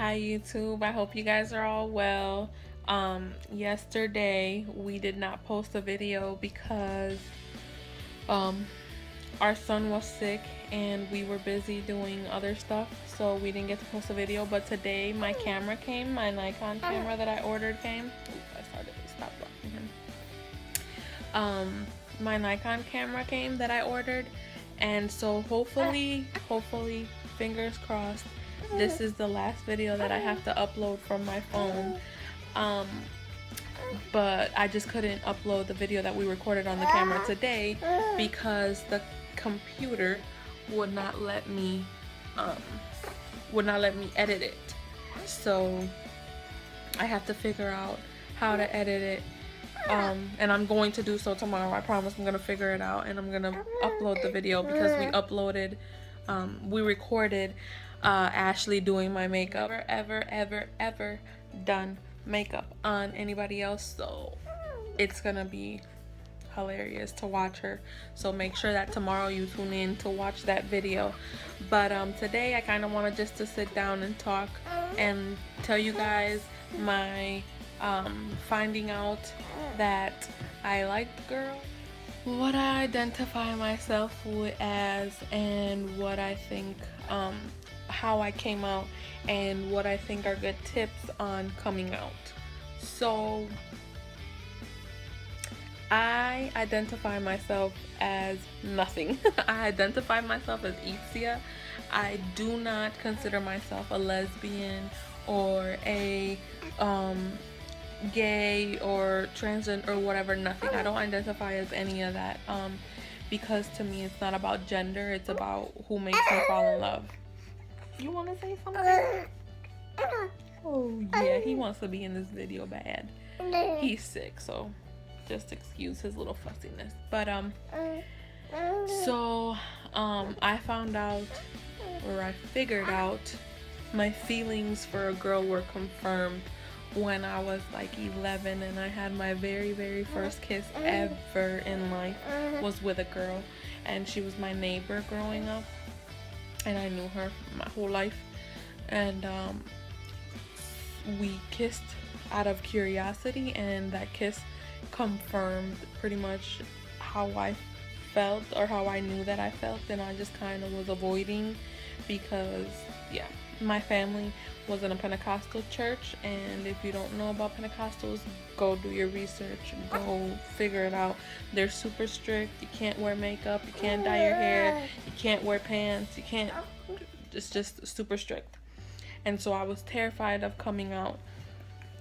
Hi YouTube, I hope you guys are all well. Yesterday we did not post a video because um our son was sick and we were busy doing other stuff, so we didn't get to post a video. But today my camera came, my Nikon camera that I ordered came. Ooh, I started to stop blocking him. My Nikon camera came that I ordered, and so hopefully fingers crossed, this is the last video that I have to upload from my phone. But I just couldn't upload the video that we recorded on the camera today because the computer would not let me edit it. So I have to figure out how to edit it, and I'm going to do so tomorrow. I promise. I'm gonna figure it out and I'm gonna upload the video because we recorded Ashley doing my makeup. Ever done makeup on anybody else, so it's gonna be hilarious to watch her. So make sure that tomorrow you tune in to watch that video. But today I kind of wanted just to sit down and talk and tell you guys my finding out that I like the girl, what I identify myself as, and what I think, how I came out, and what I think are good tips on coming out. So I identify myself as nothing. I identify myself as Itzia. I do not consider myself a lesbian or a gay or transgender or whatever, nothing. I don't identify as any of that, because to me it's not about gender, it's about who makes me fall in love. You want to say something? Oh yeah, he wants to be in this video bad. He's sick, so just excuse his little fussiness. But I found out, or I figured out, my feelings for a girl were confirmed when I was like 11 and I had my very first kiss ever in life was with a girl, and she was my neighbor growing up and I knew her my whole life, and we kissed out of curiosity, and that kiss confirmed pretty much how I felt, or how I knew that I felt, and I just kind of was avoiding because yeah, my family was in a Pentecostal church, and if you don't know about Pentecostals, go do your research, go figure it out. They're super strict. You can't wear makeup, you can't dye your hair, you can't wear pants, you can't, it's just super strict. And so I was terrified of coming out,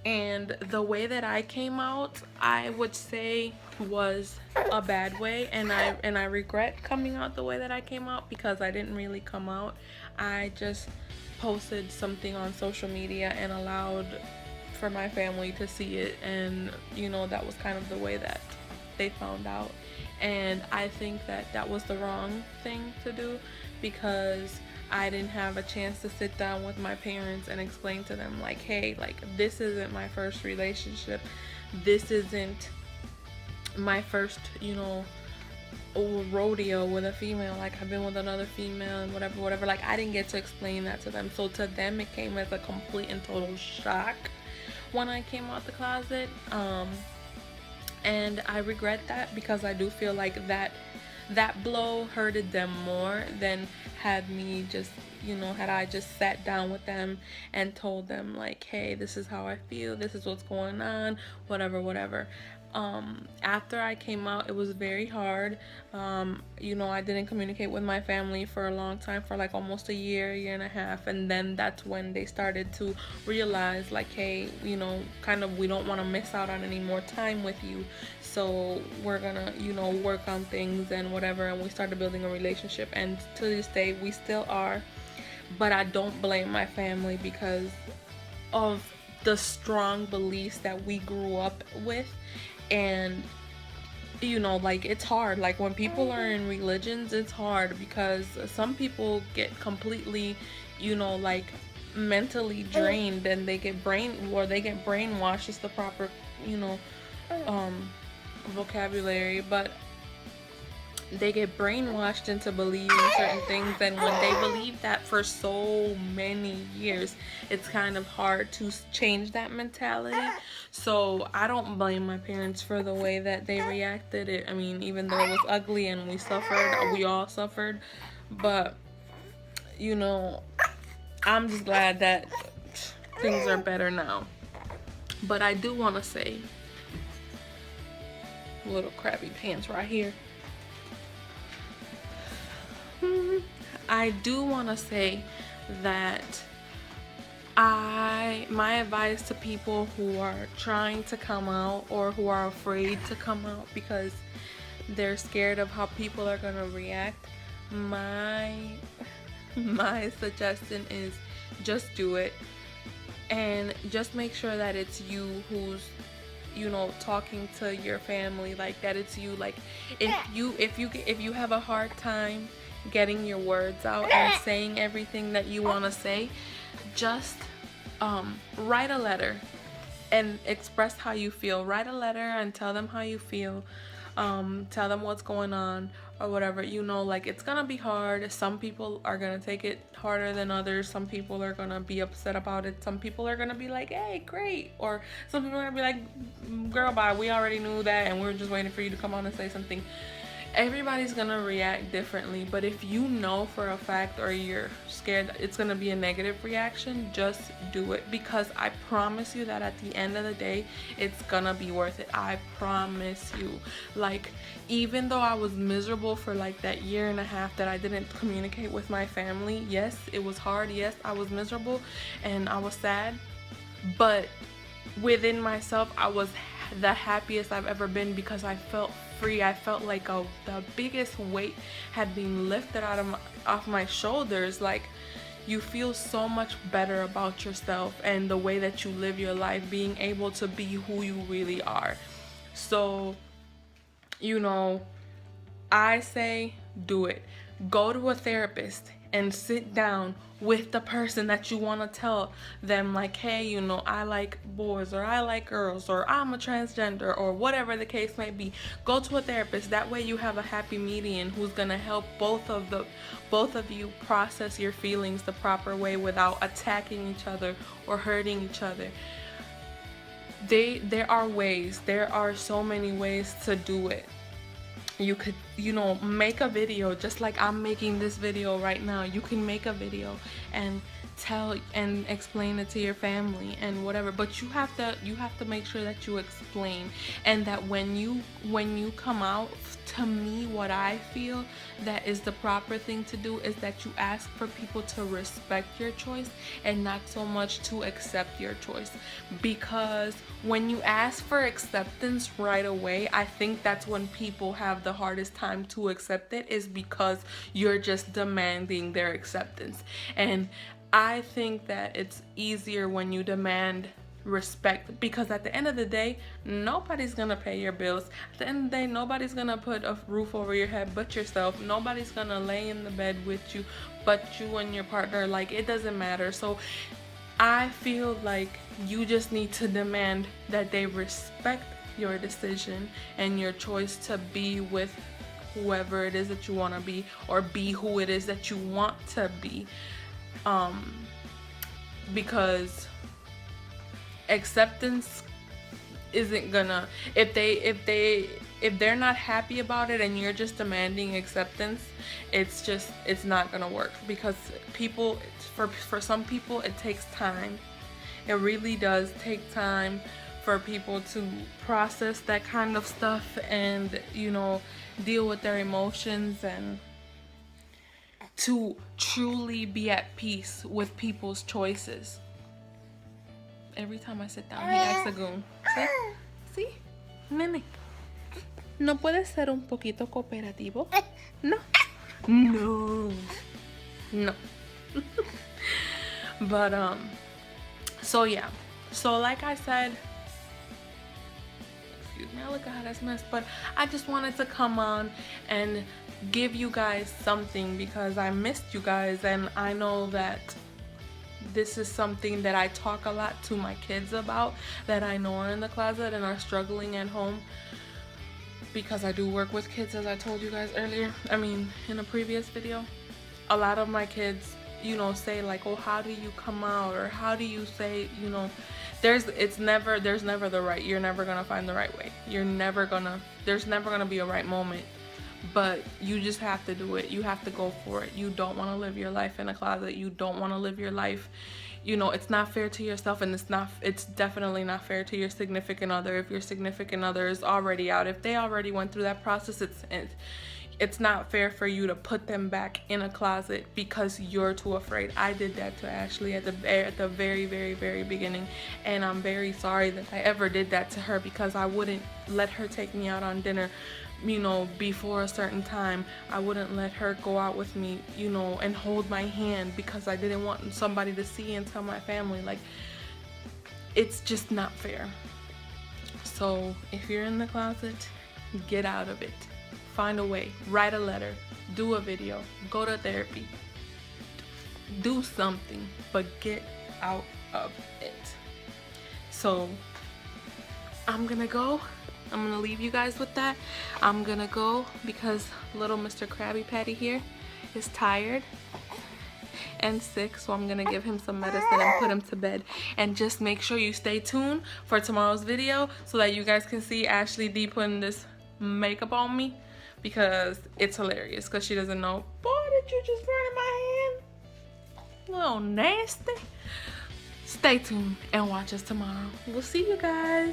and the way that I came out, I would say, was a bad way, and I regret coming out the way that I came out because I didn't really come out. I just posted something on social media and allowed for my family to see it, and you know, that was kind of the way that they found out. And I think that that was the wrong thing to do because I didn't have a chance to sit down with my parents and explain to them like, hey, like, this isn't my first relationship, this isn't my first, you know, rodeo with a female, like I've been with another female and whatever. Like, I didn't get to explain that to them, so to them it came as a complete and total shock when I came out the closet. And I regret that because I do feel like that blow hurted them more than had me just, you know, had I just sat down with them and told them like, hey, this is how I feel, this is what's going on, whatever. After I came out, it was very hard. You know, I didn't communicate with my family for a long time, for like almost a year and a half, and then that's when they started to realize like, hey, you know, kind of, we don't want to miss out on any more time with you, so we're gonna, you know, work on things and whatever. And we started building a relationship, and to this day we still are. But I don't blame my family because of the strong beliefs that we grew up with. And you know, like, it's hard, like when people are in religions, it's hard because some people get completely, you know, like mentally drained, and they get brainwashed is the proper, you know, vocabulary. But they get brainwashed into believing certain things, and when they believe that for so many years, it's kind of hard to change that mentality. So I don't blame my parents for the way that they reacted. I mean, even though it was ugly and we all suffered, but you know, I'm just glad that things are better now. But I do want to say, little crappy pants right here, I do want to say that my advice to people who are trying to come out or who are afraid to come out because they're scared of how people are going to react, my suggestion is just do it, and just make sure that it's you who's, you know, talking to your family, like that it's you. Like if you have a hard time getting your words out and saying everything that you want to say, just write a letter and express how you feel. Write a letter and tell them how you feel. Tell them what's going on or whatever. You know, like, it's gonna be hard. Some people are gonna take it harder than others. Some people are gonna be upset about it. Some people are gonna be like, hey, great. Or some people are gonna be like, girl, bye, we already knew that and we're just waiting for you to come on and say something. Everybody's gonna react differently, but if you know for a fact or you're scared that it's gonna be a negative reaction, just do it, because I promise you that at the end of the day, it's gonna be worth it. I promise you. Like, even though I was miserable for like that year and a half that I didn't communicate with my family, yes, it was hard. Yes, I was miserable and I was sad, but within myself, I was the happiest I've ever been, because I felt free. I felt like the biggest weight had been lifted off my shoulders. Like, you feel so much better about yourself and the way that you live your life, being able to be who you really are. So, you know, I say do it. Go to a therapist and sit down with the person that you want to tell them, like, hey, you know, I like boys, or I like girls, or I'm a transgender, or whatever the case may be. Go to a therapist. That way you have a happy median who's gonna help both of you process your feelings the proper way without attacking each other or hurting each other. There are so many ways to do it. You could, you know, make a video just like I'm making this video right now. You can make a video and tell and explain it to your family and whatever, but you have to make sure that you explain, and that when you come out, to me, what I feel that is the proper thing to do is that you ask for people to respect your choice and not so much to accept your choice. Because when you ask for acceptance right away, I think that's when people have the hardest time to accept it, is because you're just demanding their acceptance. And I think that it's easier when you demand respect, because at the end of the day, nobody's gonna pay your bills. At the end of the day, nobody's gonna put a roof over your head but yourself. Nobody's gonna lay in the bed with you but you and your partner. Like, it doesn't matter. So I feel like you just need to demand that they respect your decision and your choice to be with whoever it is that you want to be, or be who it is that you want to be. Because acceptance isn't gonna, if they're not happy about it and you're just demanding acceptance, it's not gonna work. Because people, for some people, it takes time. It really does take time for people to process that kind of stuff and, you know, deal with their emotions and to truly be at peace with people's choices. Every time I sit down, he acts a goon. ¿Sí? Nene. ¿No puedes ser un poquito cooperativo? No. No. No. But, so yeah. So like I said, excuse me, look at how that's messed, but I just wanted to come on and give you guys something, because I missed you guys, and I know that this is something that I talk a lot to my kids about, that I know are in the closet and are struggling at home. because I do work with kids, as I told you guys earlier, I mean in a previous video, a lot of my kids, you know, say like, oh, how do you come out, or how do you say, you know, there's never the right, you're never gonna find the right way, there's never gonna be a right moment, but you just have to do it. You have to go for it. You don't want to live your life in a closet. You don't want to live your life, you know, it's not fair to yourself, and it's definitely not fair to your significant other. If your significant other is already out, if they already went through that process, it's not fair for you to put them back in a closet because you're too afraid. I did that to Ashley at the very, very, very beginning, and I'm very sorry that I ever did that to her, because I wouldn't let her take me out on dinner, you know, before a certain time. I wouldn't let her go out with me, you know, and hold my hand, because I didn't want somebody to see and tell my family. Like, it's just not fair. So if you're in the closet, get out of it. Find a way. Write a letter. Do a video. Go to therapy. Do something, but get out of it. So I'm gonna go. I'm gonna leave you guys with that. I'm gonna go because little Mr. Krabby Patty here is tired and sick, so I'm gonna give him some medicine and put him to bed. And just make sure you stay tuned for tomorrow's video so that you guys can see Ashley D putting this makeup on me, because it's hilarious, because she doesn't know. Boy, did you just burn my hand? A little nasty. Stay tuned and watch us tomorrow. We'll see you guys.